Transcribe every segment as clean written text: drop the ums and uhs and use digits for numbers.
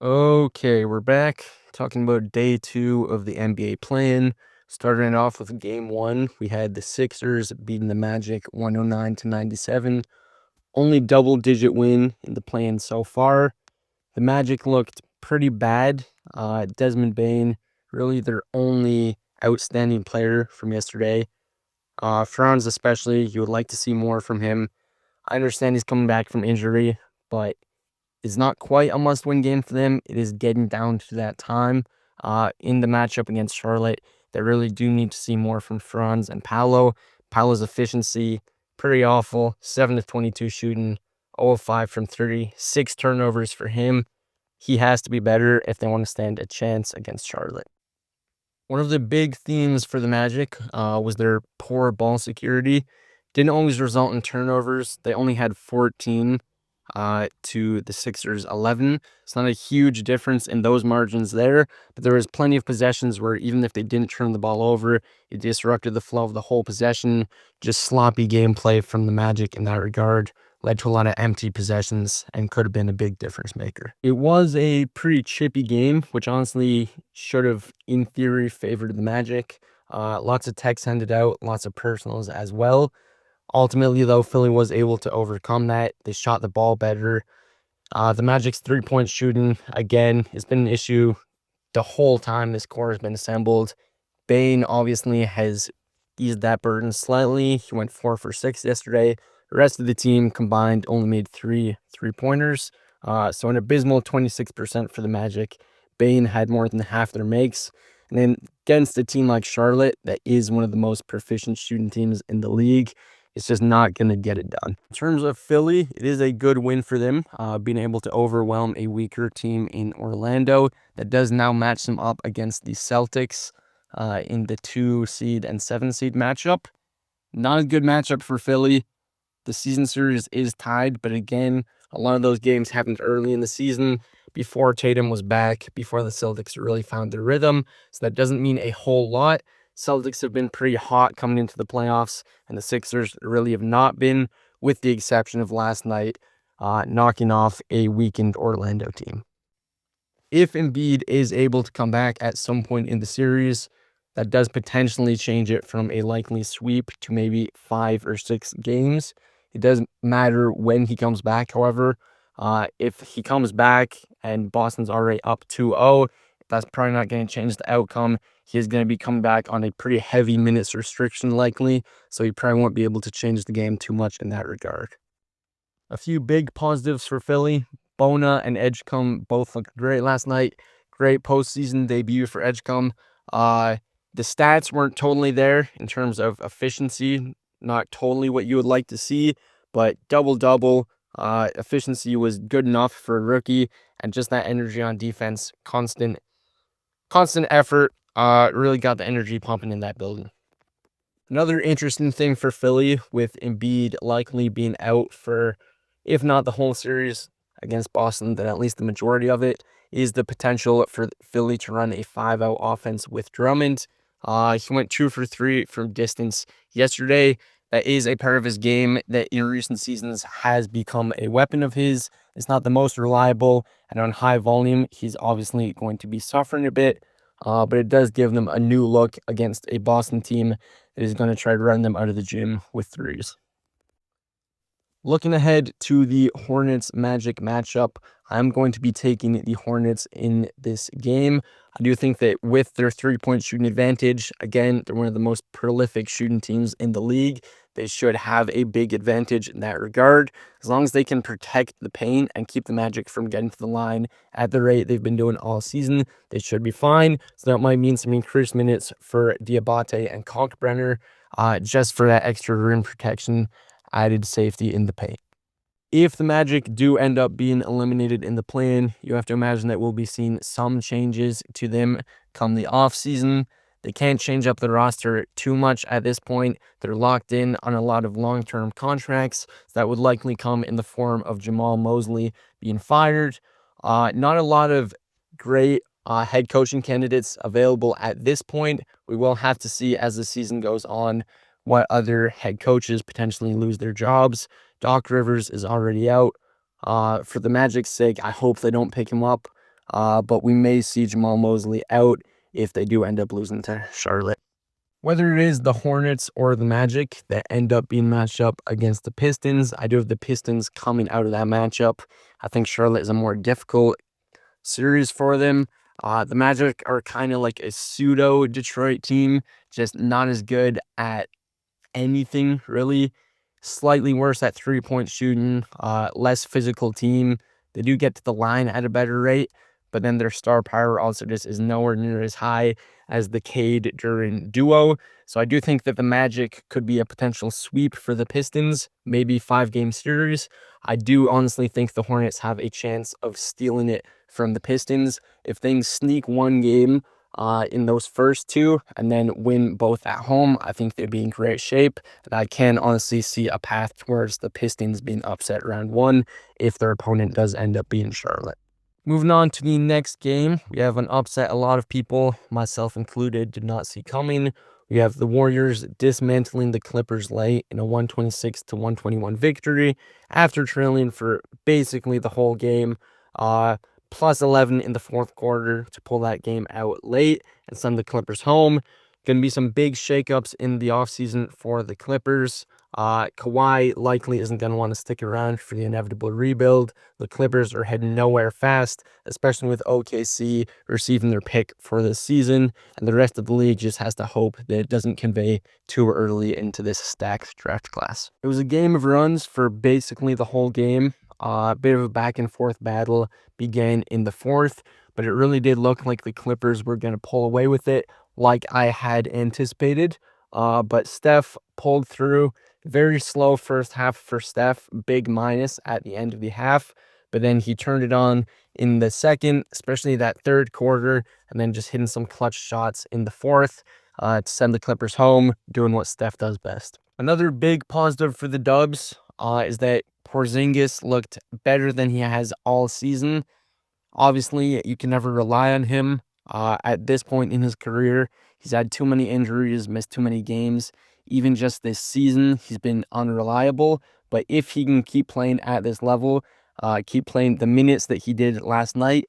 Okay, we're back talking about day two of the NBA play-in. Starting it off with game one, we had the Sixers beating the Magic 109-97. Only double-digit win in the play-in so far. The Magic looked pretty bad. Desmond Bane, really their only outstanding player from yesterday. Franz especially, you would like to see more from him. I understand he's coming back from injury, but is not quite a must-win game for them. It is getting down to that time in the matchup against Charlotte. They really do need to see more from Franz and Paolo. Paolo's efficiency, pretty awful. 7 of 22 shooting, 0 of 5 from 3, 6 turnovers for him. He has to be better if they want to stand a chance against Charlotte. One of the big themes for the Magic was their poor ball security. Didn't always result in turnovers. They only had 14 to the Sixers 11. It's not a huge difference in those margins there, but there was plenty of possessions where even if they didn't turn the ball over, it disrupted the flow of the whole possession. Just sloppy gameplay from the Magic in that regard led to a lot of empty possessions and could have been a big difference maker. It was a pretty chippy game, which honestly should have, in theory, favored the Magic. Lots of texts handed out, lots of personals as well. Ultimately, though, Philly was able to overcome that. They shot the ball better. The Magic's three-point shooting, again, has been an issue the whole time this core has been assembled. Bane obviously has eased that burden slightly. He went 4 for 6 yesterday. The rest of the team combined only made 3 3-pointers. So an abysmal 26% for the Magic. Bane had more than half their makes. And then against a team like Charlotte, that is one of the most proficient shooting teams in the league, it's just not going to get it done. In terms of Philly, it is a good win for them, being able to overwhelm a weaker team in Orlando. That does now match them up against the Celtics in the 2 seed and 7 seed matchup. Not a good matchup for Philly. The season series is tied, but again, a lot of those games happened early in the season before Tatum was back, before the Celtics really found their rhythm. So that doesn't mean a whole lot. Celtics have been pretty hot coming into the playoffs, and the Sixers really have not been, with the exception of last night, knocking off a weakened Orlando team. If Embiid is able to come back at some point in the series, that does potentially change it from a likely sweep to maybe 5 or 6 games. It doesn't matter when he comes back, however. If he comes back and Boston's already up 2-0, that's probably not going to change the outcome. He is going to be coming back on a pretty heavy minutes restriction likely, so he probably won't be able to change the game too much in that regard. A few big positives for Philly. Bona and Edgecombe both looked great last night. Great postseason debut for Edgecombe. The stats weren't totally there in terms of efficiency. Not totally what you would like to see, but double-double. Efficiency was good enough for a rookie, and just that energy on defense, constant effort, really got the energy pumping in that building. Another interesting thing for Philly, with Embiid likely being out for, if not the whole series against Boston, then at least the majority of it, is the potential for Philly to run a 5-out offense with Drummond. He went 2 for 3 from distance yesterday. That is a part of his game that in recent seasons has become a weapon of his. It's not the most reliable, and on high volume, he's obviously going to be suffering a bit. But it does give them a new look against a Boston team that is going to try to run them out of the gym with threes. Looking ahead to the Hornets Magic matchup, I'm going to be taking the Hornets in this game. I do think that with their 3-point shooting advantage, again, they're one of the most prolific shooting teams in the league. They should have a big advantage in that regard. As long as they can protect the paint and keep the Magic from getting to the line at the rate they've been doing all season, they should be fine. So that might mean some increased minutes for Diabate and Kalkbrenner, just for that extra rim protection, added safety in the paint. If the Magic do end up being eliminated in the play-in, you have to imagine that we'll be seeing some changes to them come the offseason. They can't change up the roster too much at this point. They're locked in on a lot of long-term contracts that would likely come in the form of Jamal Mosley being fired. Not a lot of great head coaching candidates available at this point. We will have to see as the season goes on what other head coaches potentially lose their jobs. Doc Rivers is already out. For the Magic's sake, I hope they don't pick him up. but we may see Jamal Mosley out if they do end up losing to Charlotte. Whether it is the Hornets or the Magic that end up being matched up against the Pistons, I do have the Pistons coming out of that matchup. I think Charlotte is a more difficult series for them. The Magic are kind of like a pseudo Detroit team, just not as good at anything really. Slightly worse at 3-point shooting, less physical team. They do get to the line at a better rate, but then their star power also just is nowhere near as high as the Cade Duran duo. So I do think that the Magic could be a potential sweep for the Pistons, maybe 5-game series. I do honestly think the Hornets have a chance of stealing it from the Pistons. If things sneak one game in those first two and then win both at home, I think they'd be in great shape. And I can honestly see a path towards the Pistons being upset round one if their opponent does end up being Charlotte. Moving on to the next game, we have an upset a lot of people, myself included, did not see coming. We have the Warriors dismantling the Clippers late in a 126-121 victory after trailing for basically the whole game. Plus 11 in the fourth quarter to pull that game out late and send the Clippers home. Going to be some big shakeups in the offseason for the Clippers. Kawhi likely isn't going to want to stick around for the inevitable rebuild. The Clippers are heading nowhere fast, especially with OKC receiving their pick for this season, and the rest of the league just has to hope that it doesn't convey too early into this stacked draft class. It was a game of runs for basically the whole game. A bit of a back and forth battle began in the fourth, but it really did look like the Clippers were going to pull away with it like I had anticipated. But Steph pulled through. Very slow first half for Steph, big minus at the end of the half, but then he turned it on in the second, especially that third quarter, and then just hitting some clutch shots in the fourth to send the Clippers home, doing what Steph does best. Another big positive for the Dubs is that Porzingis looked better than he has all season. Obviously, you can never rely on him at this point in his career. He's had too many injuries, missed too many games. Even just this season, he's been unreliable. But if he can keep playing at this level, keep playing the minutes that he did last night,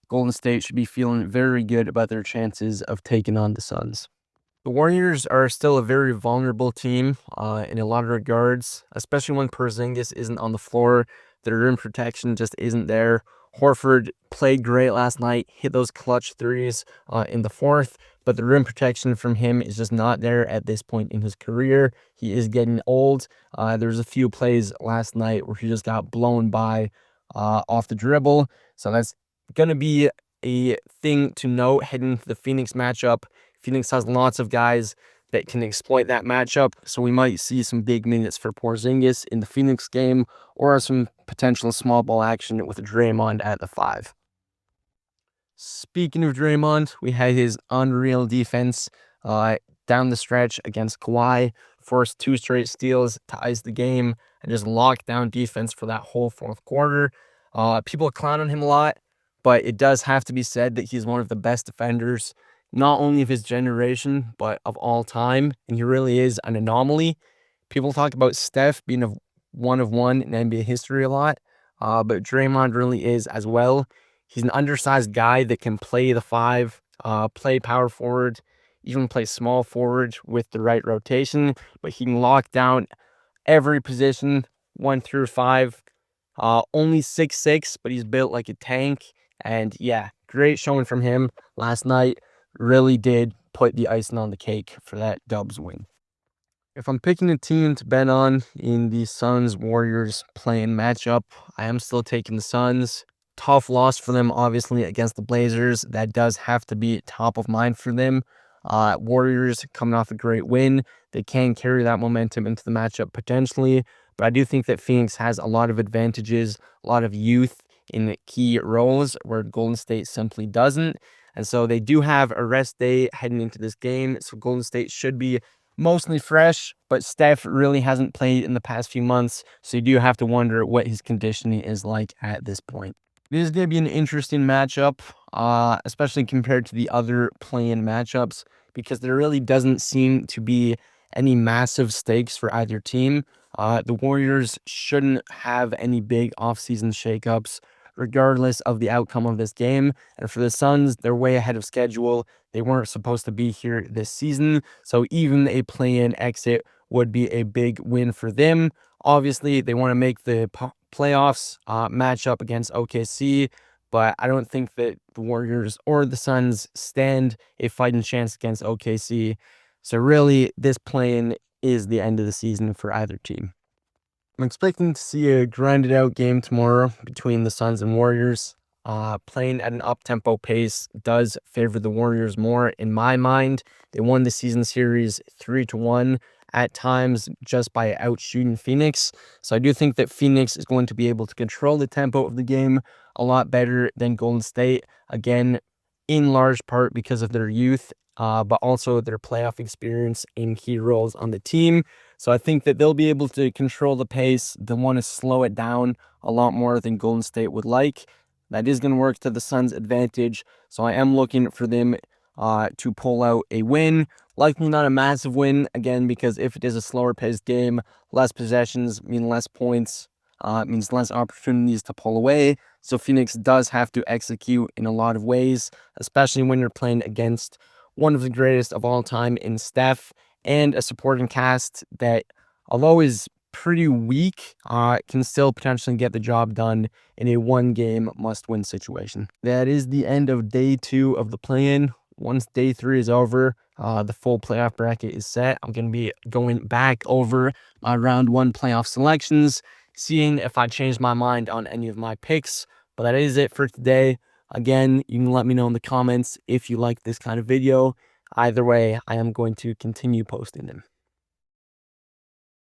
Golden State should be feeling very good about their chances of taking on the Suns. The Warriors are still a very vulnerable team in a lot of regards, especially when Porzingis isn't on the floor. Their rim protection just isn't there. Horford played great last night, hit those clutch threes in the fourth, but the rim protection from him is just not there at this point in his career. He is getting old. There's a few plays last night where he just got blown by off the dribble. So that's going to be a thing to note heading into the Phoenix matchup. Phoenix has lots of guys that can exploit that matchup, so we might see some big minutes for Porzingis in the Phoenix game or some potential small ball action with Draymond at the 5. Speaking of Draymond, we had his unreal defense down the stretch against Kawhi, forced 2 straight steals to ice the game, and just locked down defense for that whole fourth quarter. People clown on him a lot, but it does have to be said that he's one of the best defenders, not only of his generation, but of all time, and he really is an anomaly. People talk about Steph being a one of one in NBA history a lot, but Draymond really is as well. He's an undersized guy that can play the 5, play power forward, even play small forward with the right rotation, but he can lock down every position, 1 through 5. Only 6'6", but he's built like a tank. And yeah, great showing from him last night. Really did put the icing on the cake for that Dubs win. If I'm picking a team to bet on in the Suns-Warriors playing matchup, I am still taking the Suns. Tough loss for them, obviously, against the Blazers. That does have to be top of mind for them. Warriors coming off a great win. They can carry that momentum into the matchup potentially, but I do think that Phoenix has a lot of advantages, a lot of youth in key roles where Golden State simply doesn't. And so they do have a rest day heading into this game. So Golden State should be mostly fresh, but Steph really hasn't played in the past few months. So you do have to wonder what his conditioning is like at this point. This is going to be an interesting matchup, especially compared to the other play-in matchups, because there really doesn't seem to be any massive stakes for either team. The Warriors shouldn't have any big offseason shakeups. regardless of the outcome of this game. And for the Suns, they're way ahead of schedule. They weren't supposed to be here this season, so even a play-in exit would be a big win for them. Obviously, they want to make the playoffs match up against OKC, but I don't think that the Warriors or the Suns stand a fighting chance against OKC. So really, this play-in is the end of the season for either team. I'm expecting to see a grinded out game tomorrow between the Suns and Warriors. Playing at an up-tempo pace does favor the Warriors more in my mind. They won the season series 3-1 at times just by outshooting Phoenix. So I do think that Phoenix is going to be able to control the tempo of the game a lot better than Golden State. Again, in large part because of their youth, but also their playoff experience in key roles on the team. So I think that they'll be able to control the pace. They'll want to slow it down a lot more than Golden State would like. That is going to work to the Suns' advantage. So I am looking for them to pull out a win. Likely not a massive win, again, because if it is a slower paced game, less possessions mean less points, means less opportunities to pull away. So Phoenix does have to execute in a lot of ways, especially when you're playing against one of the greatest of all time in Steph, and a supporting cast that, although is pretty weak, can still potentially get the job done in a one-game must-win situation. That is the end of day 2 of the play-in. Once day 3 is over, the full playoff bracket is set. I'm going to be going back over round 1 playoff selections, seeing if I changed my mind on any of my picks. But that is it for today. Again, you can let me know in the comments if you like this kind of video. Either way, I am going to continue posting them.